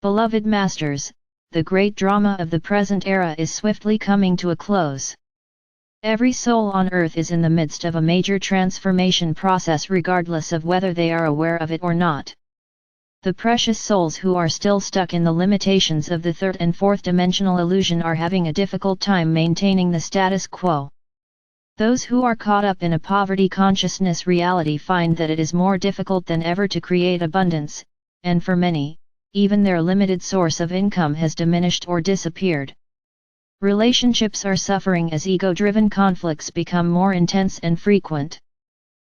Beloved Masters, the great drama of the present era is swiftly coming to a close. Every soul on earth is in the midst of a major transformation process regardless of whether they are aware of it or not. The precious souls who are still stuck in the limitations of the third and fourth dimensional illusion are having a difficult time maintaining the status quo. Those who are caught up in a poverty consciousness reality find that it is more difficult than ever to create abundance, and for many, even their limited source of income has diminished or disappeared. Relationships are suffering as ego-driven conflicts become more intense and frequent.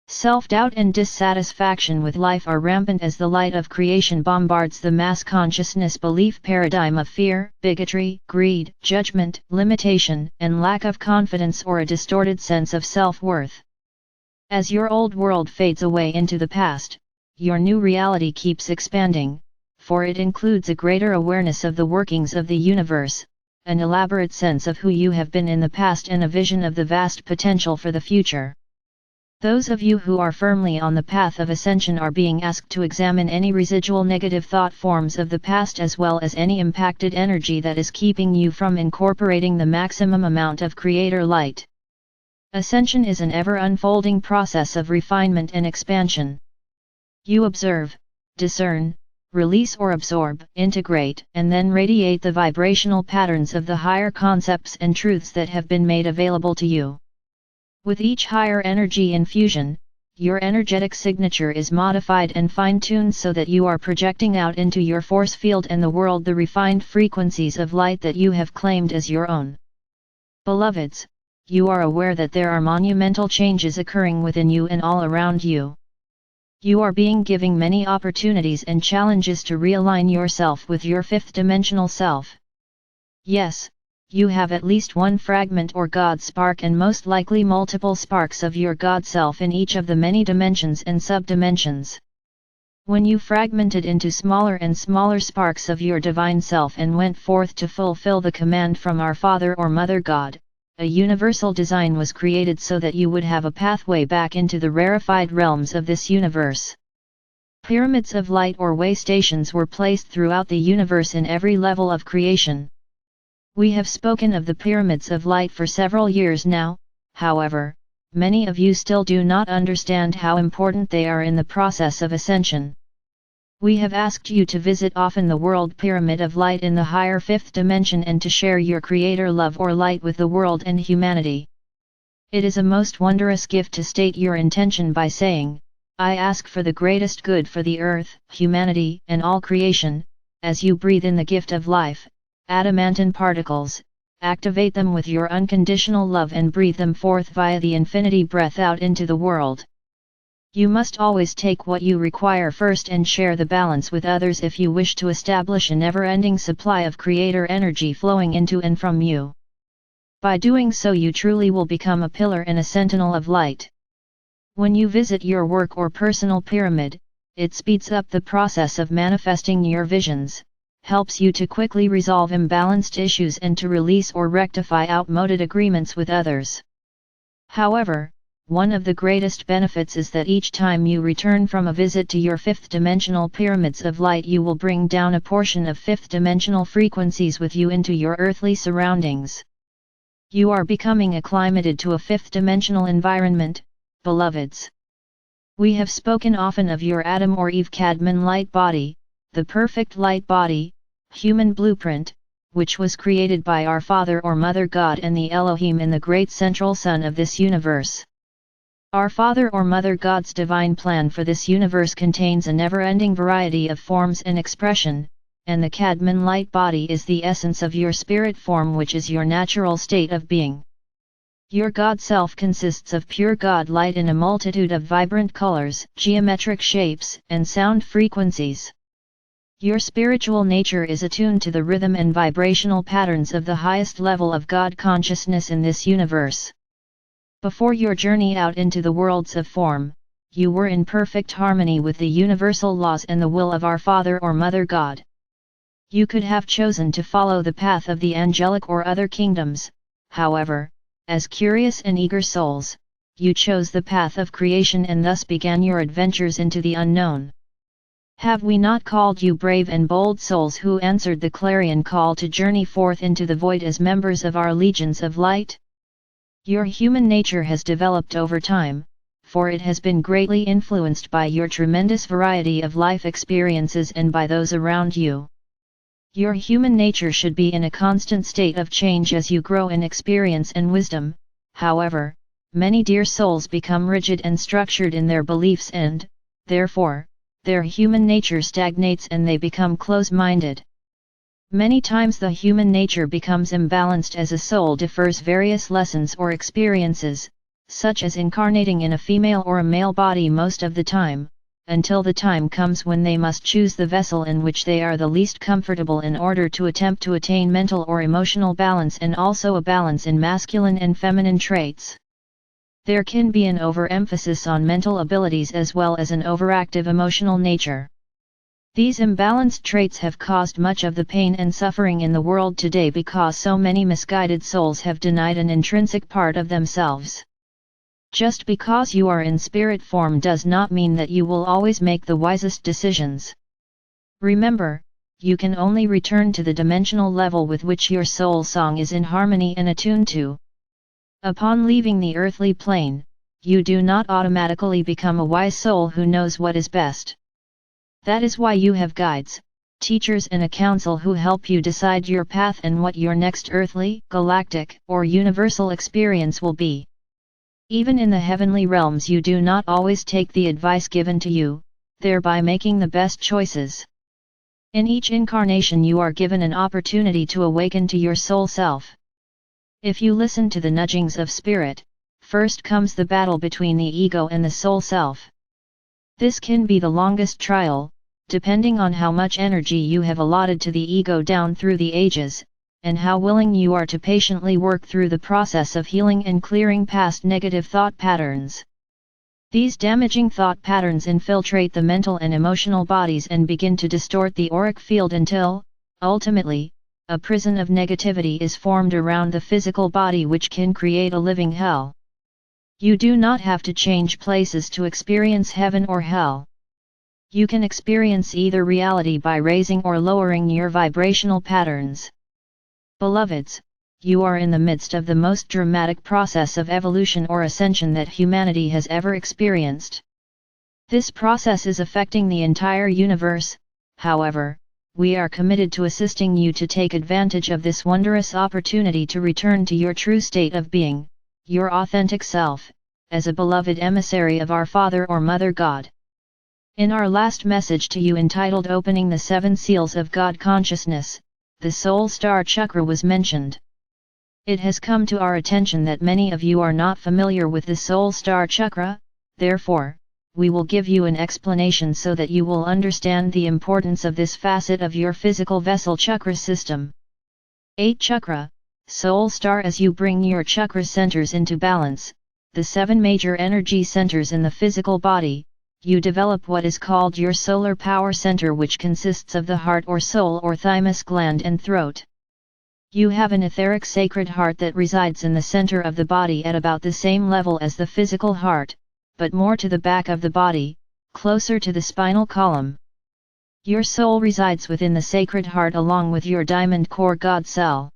Self-doubt and dissatisfaction with life are rampant as the light of creation bombards the mass consciousness belief paradigm of fear, bigotry, greed, judgment, limitation, and lack of confidence or a distorted sense of self-worth. As your old world fades away into the past, your new reality keeps expanding, for it includes a greater awareness of the workings of the universe, an elaborate sense of who you have been in the past and a vision of the vast potential for the future. Those of you who are firmly on the path of ascension are being asked to examine any residual negative thought forms of the past as well as any impacted energy that is keeping you from incorporating the maximum amount of creator light. Ascension is an ever-unfolding process of refinement and expansion. You observe, discern, release or absorb, integrate, and then radiate the vibrational patterns of the higher concepts and truths that have been made available to you. With each higher energy infusion, your energetic signature is modified and fine-tuned so that you are projecting out into your force field and the world the refined frequencies of light that you have claimed as your own. Beloveds, you are aware that there are monumental changes occurring within you and all around you. You are being given many opportunities and challenges to realign yourself with your fifth dimensional self. Yes, you have at least one fragment or God spark and most likely multiple sparks of your God self in each of the many dimensions and sub-dimensions. When you fragmented into smaller and smaller sparks of your divine self and went forth to fulfill the command from our Father or Mother God, a universal design was created so that you would have a pathway back into the rarefied realms of this universe. Pyramids of light or way stations were placed throughout the universe in every level of creation. We have spoken of the pyramids of light for several years now, however, many of you still do not understand how important they are in the process of ascension. We have asked you to visit often the world pyramid of light in the higher fifth dimension and to share your creator love or light with the world and humanity. It is a most wondrous gift to state your intention by saying, I ask for the greatest good for the earth, humanity, and all creation. As you breathe in the gift of life, adamantine particles, activate them with your unconditional love and breathe them forth via the infinity breath out into the world. You must always take what you require first and share the balance with others if you wish to establish a never-ending supply of creator energy flowing into and from you. By doing so you truly will become a pillar and a sentinel of light. When you visit your work or personal pyramid, it speeds up the process of manifesting your visions, helps you to quickly resolve imbalanced issues and to release or rectify outmoded agreements with others. However, one of the greatest benefits is that each time you return from a visit to your fifth dimensional pyramids of light you will bring down a portion of fifth dimensional frequencies with you into your earthly surroundings. You are becoming acclimated to a fifth dimensional environment, beloveds. We have spoken often of your Adam or Eve Cadman light body, the perfect light body, human blueprint, which was created by our Father or Mother God and the Elohim in the great central sun of this universe. Our Father or Mother God's divine plan for this universe contains a never-ending variety of forms and expression, and the Cadman light body is the essence of your spirit form, which is your natural state of being. Your God self consists of pure God light in a multitude of vibrant colors, geometric shapes, and sound frequencies. Your spiritual nature is attuned to the rhythm and vibrational patterns of the highest level of God consciousness in this universe. Before your journey out into the worlds of form, you were in perfect harmony with the universal laws and the will of our Father or Mother God. You could have chosen to follow the path of the angelic or other kingdoms, however, as curious and eager souls, you chose the path of creation and thus began your adventures into the unknown. Have we not called you brave and bold souls who answered the clarion call to journey forth into the void as members of our legions of light? Your human nature has developed over time, for it has been greatly influenced by your tremendous variety of life experiences and by those around you. Your human nature should be in a constant state of change as you grow in experience and wisdom. However, many dear souls become rigid and structured in their beliefs and, therefore, their human nature stagnates and they become close-minded. Many times the human nature becomes imbalanced as a soul defers various lessons or experiences, such as incarnating in a female or a male body most of the time, until the time comes when they must choose the vessel in which they are the least comfortable in order to attempt to attain mental or emotional balance and also a balance in masculine and feminine traits. There can be an overemphasis on mental abilities as well as an overactive emotional nature. These imbalanced traits have caused much of the pain and suffering in the world today because so many misguided souls have denied an intrinsic part of themselves. Just because you are in spirit form does not mean that you will always make the wisest decisions. Remember, you can only return to the dimensional level with which your soul song is in harmony and attuned to. Upon leaving the earthly plane, you do not automatically become a wise soul who knows what is best. That is why you have guides, teachers and a council who help you decide your path and what your next earthly, galactic, or universal experience will be. Even in the heavenly realms you do not always take the advice given to you, thereby making the best choices. In each incarnation you are given an opportunity to awaken to your soul self. If you listen to the nudgings of spirit, first comes the battle between the ego and the soul self. This can be the longest trial, depending on how much energy you have allotted to the ego down through the ages, and how willing you are to patiently work through the process of healing and clearing past negative thought patterns. These damaging thought patterns infiltrate the mental and emotional bodies and begin to distort the auric field until, ultimately, a prison of negativity is formed around the physical body which can create a living hell. You do not have to change places to experience heaven or hell. You can experience either reality by raising or lowering your vibrational patterns. Beloveds, you are in the midst of the most dramatic process of evolution or ascension that humanity has ever experienced. This process is affecting the entire universe. However, we are committed to assisting you to take advantage of this wondrous opportunity to return to your true state of being, your authentic self, as a beloved emissary of our Father or Mother God. In our last message to you entitled Opening the Seven Seals of God Consciousness, the Soul Star Chakra was mentioned. It has come to our attention that many of you are not familiar with the Soul Star Chakra, therefore, we will give you an explanation so that you will understand the importance of this facet of your physical vessel chakra system. 8 Chakra, Soul Star. As you bring your chakra centers into balance, the 7 major energy centers in the physical body, you develop what is called your solar power center, which consists of the heart or soul or thymus gland and throat. You have an etheric sacred heart that resides in the center of the body at about the same level as the physical heart, but more to the back of the body, closer to the spinal column. Your soul resides within the sacred heart along with your diamond core God cell.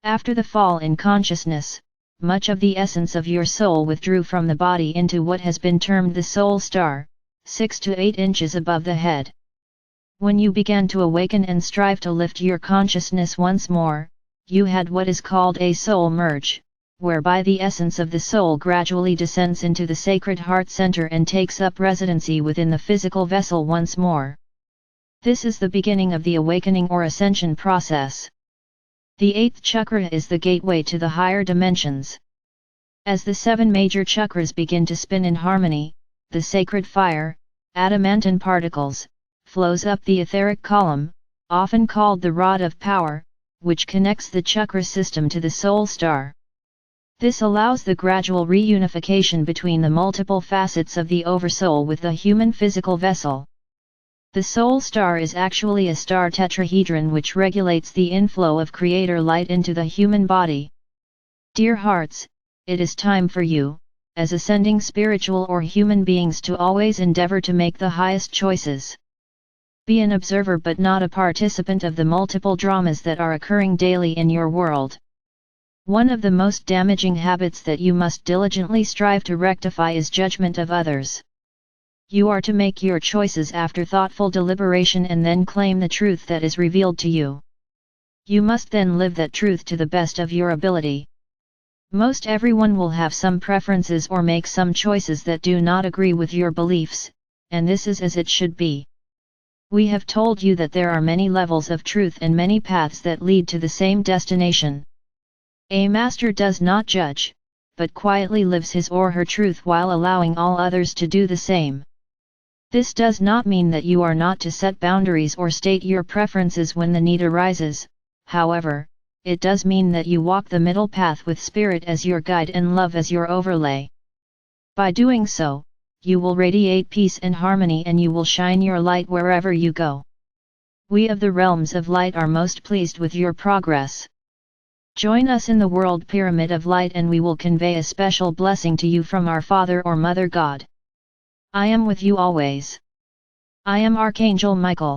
After the fall in consciousness, much of the essence of your soul withdrew from the body into what has been termed the soul star, 6 to 8 inches above the head. When you began to awaken and strive to lift your consciousness once more, you had what is called a soul merge, whereby the essence of the soul gradually descends into the sacred heart center and takes up residency within the physical vessel once more. This is the beginning of the awakening or ascension process. The 8th chakra is the gateway to the higher dimensions. As the 7 major chakras begin to spin in harmony, the sacred fire, adamantine particles, flows up the etheric column, often called the rod of power, which connects the chakra system to the soul star. This allows the gradual reunification between the multiple facets of the oversoul with the human physical vessel. The soul star is actually a star tetrahedron which regulates the inflow of creator light into the human body. Dear hearts, it is time for you, as ascending spiritual or human beings, to always endeavor to make the highest choices. Be an observer but not a participant of the multiple dramas that are occurring daily in your world. One of the most damaging habits that you must diligently strive to rectify is judgment of others. You are to make your choices after thoughtful deliberation and then claim the truth that is revealed to you. You must then live that truth to the best of your ability. Most everyone will have some preferences or make some choices that do not agree with your beliefs, and this is as it should be. We have told you that there are many levels of truth and many paths that lead to the same destination. A master does not judge, but quietly lives his or her truth while allowing all others to do the same. This does not mean that you are not to set boundaries or state your preferences when the need arises, however, it does mean that you walk the middle path with spirit as your guide and love as your overlay. By doing so, you will radiate peace and harmony and you will shine your light wherever you go. We of the realms of light are most pleased with your progress. Join us in the world pyramid of light and we will convey a special blessing to you from our Father or Mother God. I am with you always. I am Archangel Michael.